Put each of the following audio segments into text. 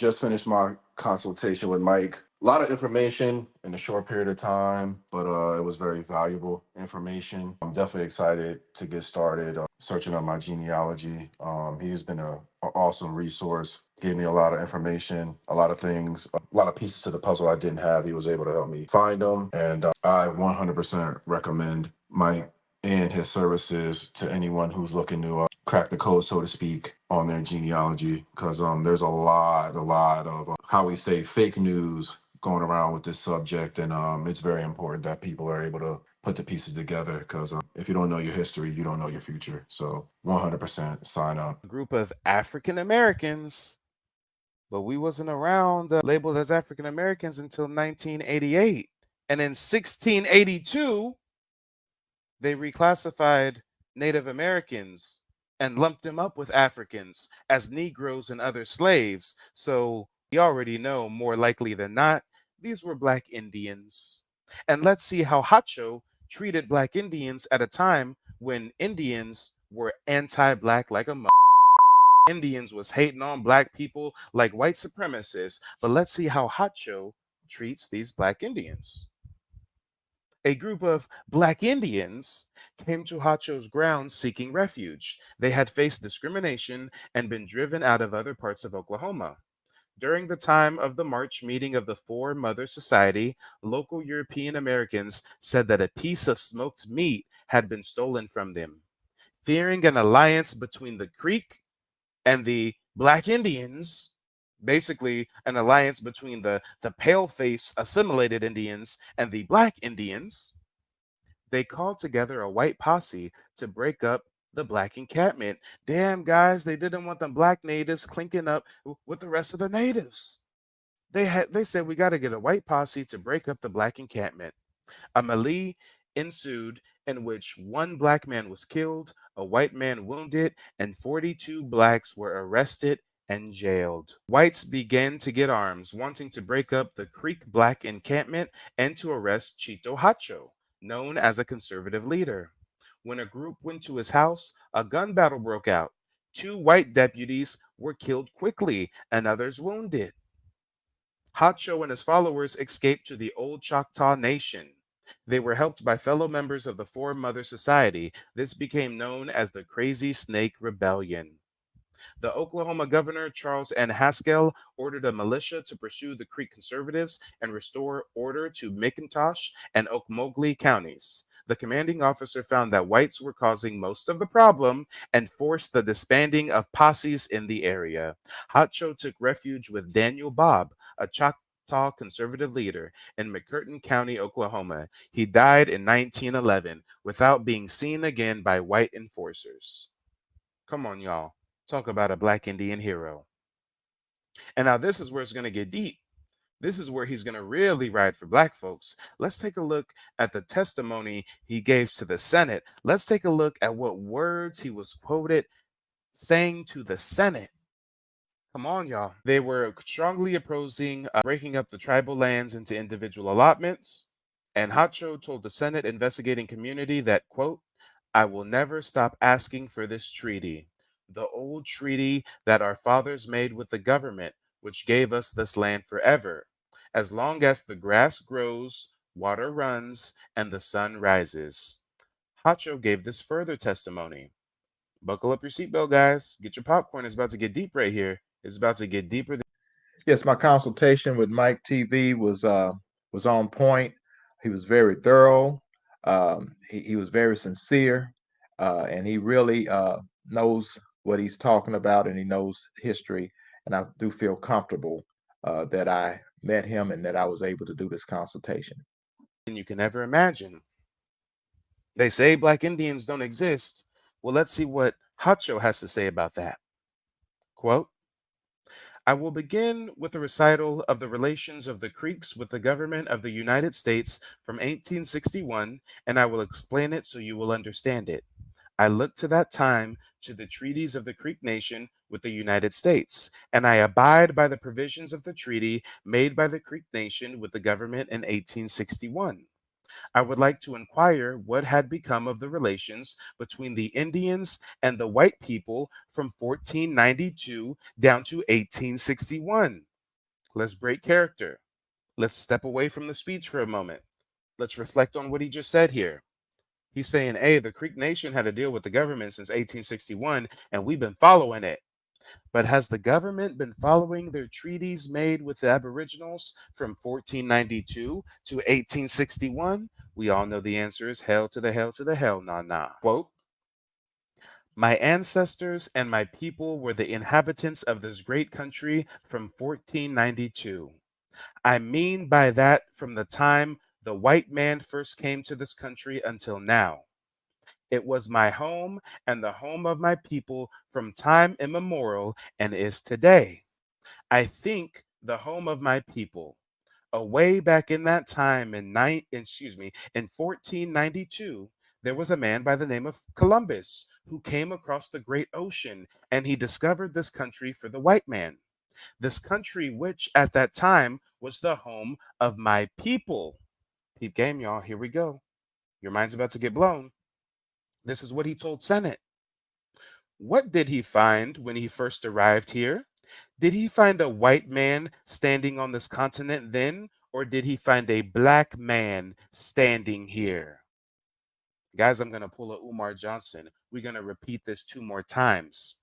just finished my consultation with Mike. A lot of information in a short period of time, but it was very valuable information. I'm definitely excited to get started searching up my genealogy. He's been an awesome resource. Gave me a lot of information, a lot of things, a lot of pieces to the puzzle I didn't have. He was able to help me find them, and I 100% recommend Mike and his services to anyone who's looking to crack the code, so to speak, on their genealogy. Because there's a lot of how we say fake news going around with this subject, and it's very important that people are able to put the pieces together. Because if you don't know your history, you don't know your future. So 100% sign up. A group of African Americans, but we wasn't around labeled as African Americans until 1988. And in 1682, they reclassified Native Americans and lumped them up with Africans as Negroes and other slaves. So we already know, more likely than not, these were Black Indians. And let's see how Hacho treated Black Indians at a time when Indians were anti-Black like a Indians was hating on Black people like white supremacists. But let's see how Hacho treats these Black Indians. A group of Black Indians came to Hacho's grounds seeking refuge. They had faced discrimination and been driven out of other parts of Oklahoma. During the time of the March meeting of the Four Mother Society, local European Americans said that a piece of smoked meat had been stolen from them. Fearing an alliance between the Creek and the Black Indians, basically an alliance between the pale-face assimilated Indians and the Black Indians, they called together a white posse to break up the Black encampment. Damn, guys, they didn't want the Black natives clinking up with the rest of the natives. They said we got to get a white posse to break up the Black encampment. A melee ensued in which one Black man was killed, a white man wounded, and 42 Blacks were arrested and jailed. Whites began to get arms, wanting to break up the Creek Black encampment and to arrest Chito Hacho, known as a conservative leader. When a group went to his house, a gun battle broke out. Two white deputies were killed quickly and others wounded. Hacho and his followers escaped to the old Choctaw Nation. They were helped by fellow members of the Four Mother Society. This became known as the Crazy Snake Rebellion. The Oklahoma governor, Charles N. Haskell, ordered a militia to pursue the Creek conservatives and restore order to McIntosh and Okmulgee counties. The commanding officer found that whites were causing most of the problem and forced the disbanding of posses in the area. Hacho took refuge with Daniel Bobb, a Choctaw conservative leader, in McCurtain County, Oklahoma. He died in 1911 without being seen again by white enforcers. Come on, y'all. Talk about a Black Indian hero. And now this is where it's going to get deep. This is where he's going to really ride for Black folks. Let's take a look at the testimony he gave to the Senate. Let's take a look at what words he was quoted saying to the Senate. Come on, y'all. They were strongly opposing breaking up the tribal lands into individual allotments. And Hacho told the Senate investigating community that, quote, I will never stop asking for this treaty, the old treaty that our fathers made with the government, which gave us this land forever, as long as the grass grows, water runs, and the sun rises. Hacho gave this further testimony. Buckle up your seatbelt, guys. Get your popcorn. It's about to get deep right here. It's about to get deeper. Yes, my consultation with Mike TV was on point. He was very thorough. He was very sincere, and he really knows what he's talking about, and he knows history. And I do feel comfortable that I met him and that I was able to do this consultation. Than you can ever imagine. They say Black Indians don't exist. Well, let's see what Hacho has to say about that. Quote, I will begin with a recital of the relations of the Creeks with the government of the United States from 1861, and I will explain it so you will understand it. I look to that time to the treaties of the Creek Nation with the United States, and I abide by the provisions of the treaty made by the Creek Nation with the government in 1861. I would like to inquire what had become of the relations between the Indians and the white people from 1492 down to 1861. Let's break character. Let's step away from the speech for a moment. Let's reflect on what he just said here. He's saying, hey, the Creek Nation had a deal with the government since 1861, and we've been following it. But has the government been following their treaties made with the Aboriginals from 1492 to 1861? We all know the answer is hell to the hell to the hell, nah, nah. Quote, my ancestors and my people were the inhabitants of this great country from 1492. I mean by that from the time the white man first came to this country until now. It was my home and the home of my people from time immemorial and is today. I think the home of my people. Away back in that time in 1492, there was a man by the name of Columbus who came across the great ocean and he discovered this country for the white man. This country, which at that time was the home of my people. Peep game, y'all. Here we go. Your mind's about to get blown. This is what he told Senate. What did he find when he first arrived here? Did he find a white man standing on this continent then, or did he find a black man standing here? Guys, I'm going to pull a Umar Johnson. We're going to repeat this 2 more times.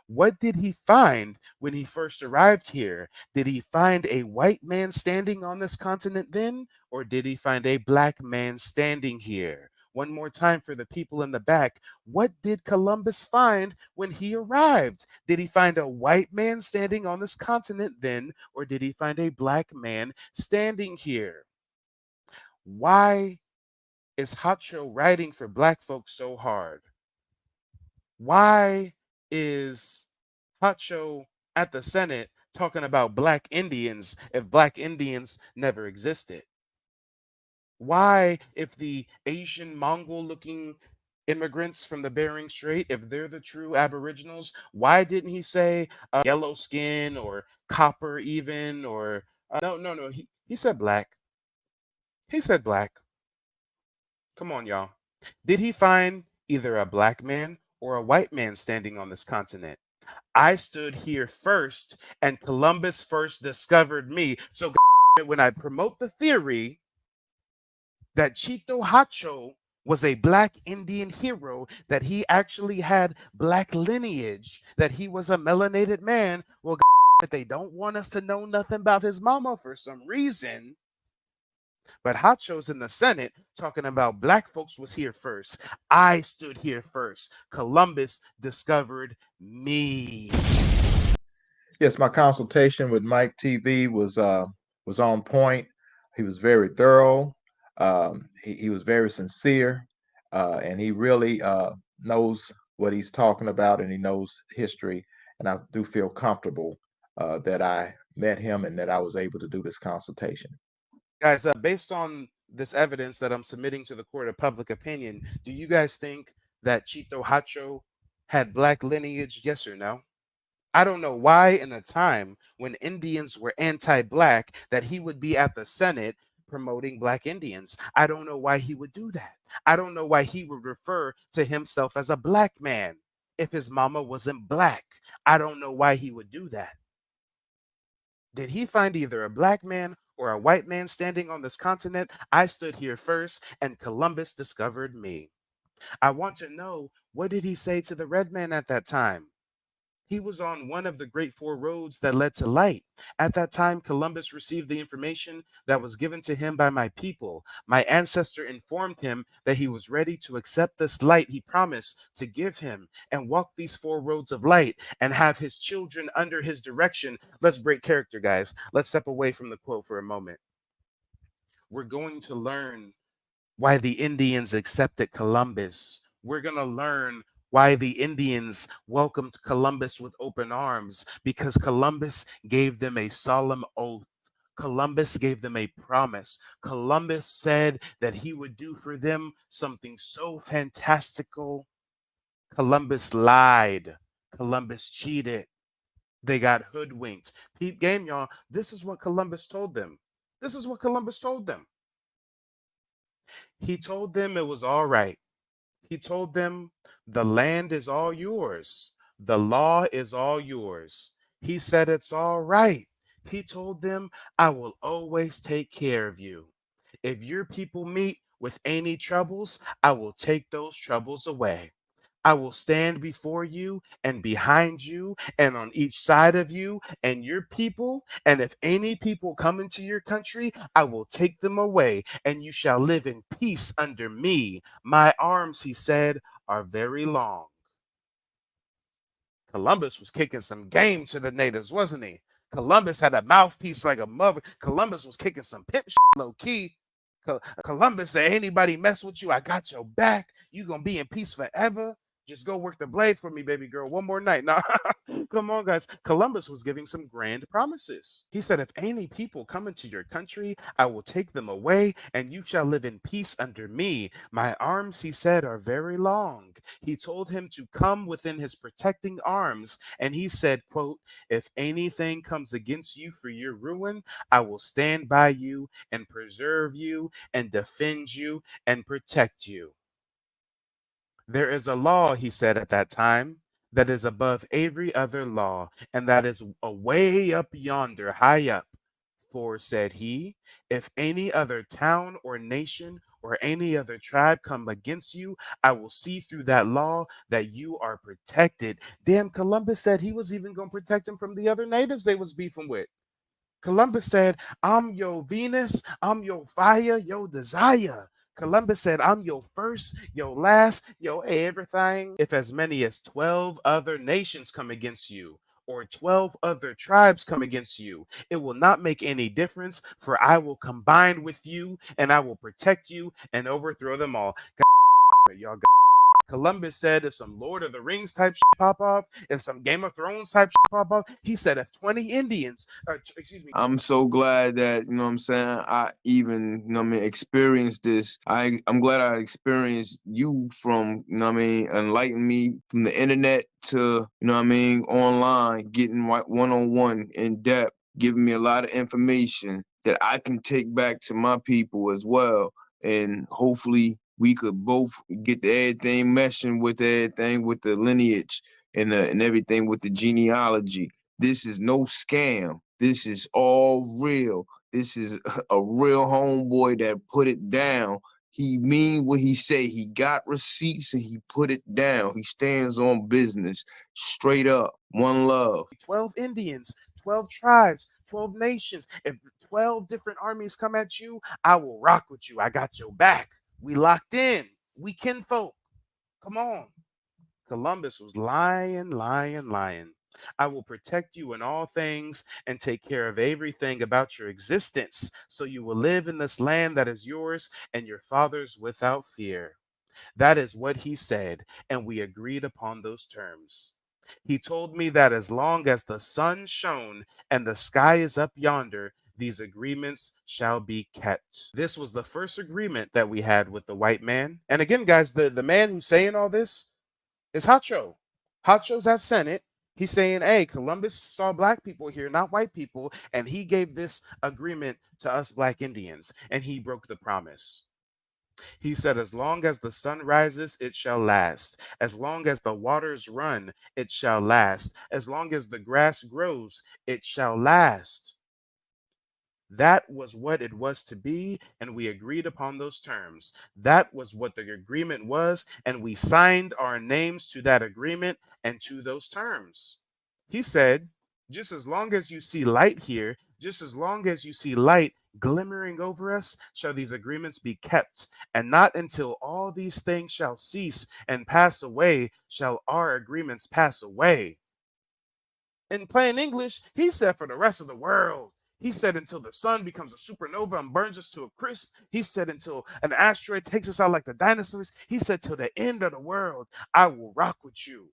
What did he find when he first arrived here? Did he find a white man standing on this continent then, or did he find a black man standing here? One more time for the people in the back. What did Columbus find when he arrived? Did he find a white man standing on this continent then, or did he find a black man standing here? Why is Hacho writing for black folks so hard? Why is Hacho at the Senate talking about black Indians if black Indians never existed? Why, if the Asian Mongol looking immigrants from the Bering Strait, if they're the true Aboriginals, why didn't he say yellow skin or copper even or no, he said black. He said black. Come on, y'all. Did he find either a black man or a white man standing on this continent? I stood here first and Columbus first discovered me. So when I promote the theory that Chito Hacho was a black Indian hero, that he actually had black lineage, that he was a melanated man, well, they don't want us to know nothing about his mama for some reason. But Hacho's in the Senate talking about black folks was here first. I stood here first. Columbus discovered me. Yes, my consultation with Mike TV was on point. He was very thorough. He was very sincere, and he really knows what he's talking about, and he knows history. And I do feel comfortable that I met him and that I was able to do this consultation. Guys, based on this evidence that I'm submitting to the court of public opinion, do you guys think that Chito Hacho had black lineage? Yes or no? I don't know why, in a time when Indians were anti black, that he would be at the Senate promoting black Indians. I don't know why he would do that. I don't know why he would refer to himself as a black man if his mama wasn't black. I don't know why he would do that. Did he find either a black man or a white man standing on this continent? I stood here first, and Columbus discovered me. I want to know, what did he say to the red man at that time? He was on one of the great 4 roads that led to light. At that time, Columbus received the information that was given to him by my people. My ancestor informed him that he was ready to accept this light he promised to give him and walk these 4 roads of light and have his children under his direction. Let's break character, guys. Let's step away from the quote for a moment. We're going to learn why the Indians accepted Columbus. We're going to learn why the Indians welcomed Columbus with open arms, because Columbus gave them a solemn oath. Columbus gave them a promise. Columbus said that he would do for them something so fantastical. Columbus lied. Columbus cheated. They got hoodwinked. Peep game, y'all. This is what Columbus told them. This is what Columbus told them. He told them it was all right. He told them the land is all yours. The law is all yours. He said it's all right. He told them, I will always take care of you. If your people meet with any troubles, I will take those troubles away. I will stand before you and behind you and on each side of you and your people. And if any people come into your country, I will take them away, and you shall live in peace under me. My arms, he said, are very long. Columbus was kicking some game to the natives, wasn't he? Columbus had a mouthpiece like a mother. Columbus was kicking some pimp shit low key. Columbus said, anybody mess with you, I got your back. You gonna be in peace forever. Just go work the blade for me, baby girl. One more night. Nah, come on, guys. Columbus was giving some grand promises. He said, if any people come into your country, I will take them away, and you shall live in peace under me. My arms, he said, are very long. He told him to come within his protecting arms, and he said, quote, if anything comes against you for your ruin, I will stand by you and preserve you and defend you and protect you. There is a law, he said at that time, that is above every other law, and that is away up yonder, high up. For, said he, if any other town or nation or any other tribe come against you, I will see through that law that you are protected. Damn, Columbus said he was even going to protect him from the other natives they was beefing with. Columbus said, I'm your Venus, I'm your fire, your desire. Columbus said, I'm your first, your last, your everything. If as many as 12 other nations come against you, or 12 other tribes come against you, it will not make any difference, for I will combine with you and I will protect you and overthrow them all. Y'all Columbus said if some Lord of the Rings type shit pop off, if some Game of Thrones type shit pop off, he said if 20 Indians, excuse me. I'm so glad that, you know what I'm saying, I even, you know what I mean, experienced this. I'm glad I experienced you from, you know what I mean, enlighten me from the internet to, you know what I mean, online, getting one-on-one in depth, giving me a lot of information that I can take back to my people as well. And hopefully we could both get the everything meshing with everything with the lineage and everything with the genealogy. This is no scam. This is all real. This is a real homeboy that put it down. He mean what he say. He got receipts and he put it down. He stands on business. Straight up. One love. 12 Indians, 12 tribes, 12 nations. If 12 different armies come at you, I will rock with you. I got your back. We locked in. We kinfolk. Come on. Columbus was lying, lying, lying. I will protect you in all things and take care of everything about your existence, so you will live in this land that is yours and your father's without fear. That is what he said, and we agreed upon those terms. He told me that as long as the sun shone and the sky is up yonder, these agreements shall be kept. This was the first agreement that we had with the white man. And again, guys, the man who's saying all this is Hacho. Hacho's at Senate. He's saying, hey, Columbus saw black people here, not white people, and he gave this agreement to us black Indians, and he broke the promise. He said, as long as the sun rises, it shall last. As long as the waters run, it shall last. As long as the grass grows, it shall last. That was what it was to be, and we agreed upon those terms. That was what the agreement was, and we signed our names to that agreement and to those terms. He said, just as long as you see light here, just as long as you see light glimmering over us, shall these agreements be kept, and not until all these things shall cease and pass away shall our agreements pass away. In plain English, he said for the rest of the world. He said until the sun becomes a supernova and burns us to a crisp. He said until an asteroid takes us out like the dinosaurs. He said till the end of the world, I will rock with you.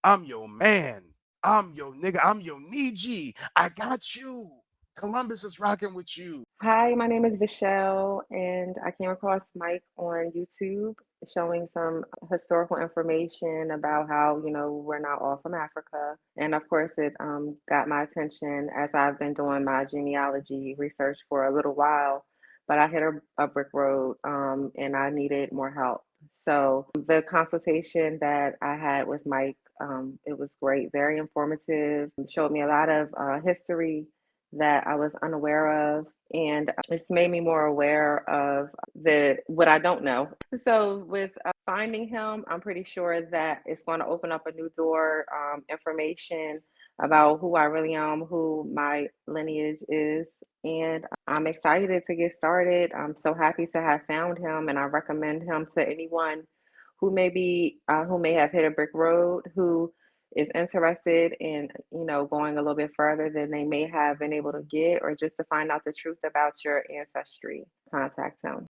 I'm your man. I'm your nigga. I'm your Niji. I got you. Columbus is rocking with you. Hi, my name is Vishelle, and I came across Mike on YouTube showing some historical information about how, we're not all from Africa. And of course, it got my attention as I've been doing my genealogy research for a little while, but I hit a brick road and I needed more help. So the consultation that I had with Mike, it was great, very informative, showed me a lot of history that I was unaware of. And it's made me more aware of what I don't know. So with finding him, I'm pretty sure that it's going to open up a new door, information about who I really am, who my lineage is. And I'm excited to get started. I'm so happy to have found him, and I recommend him to anyone who may have hit a brick road, who is interested in, going a little bit further than they may have been able to get, or just to find out the truth about your ancestry. Contact him.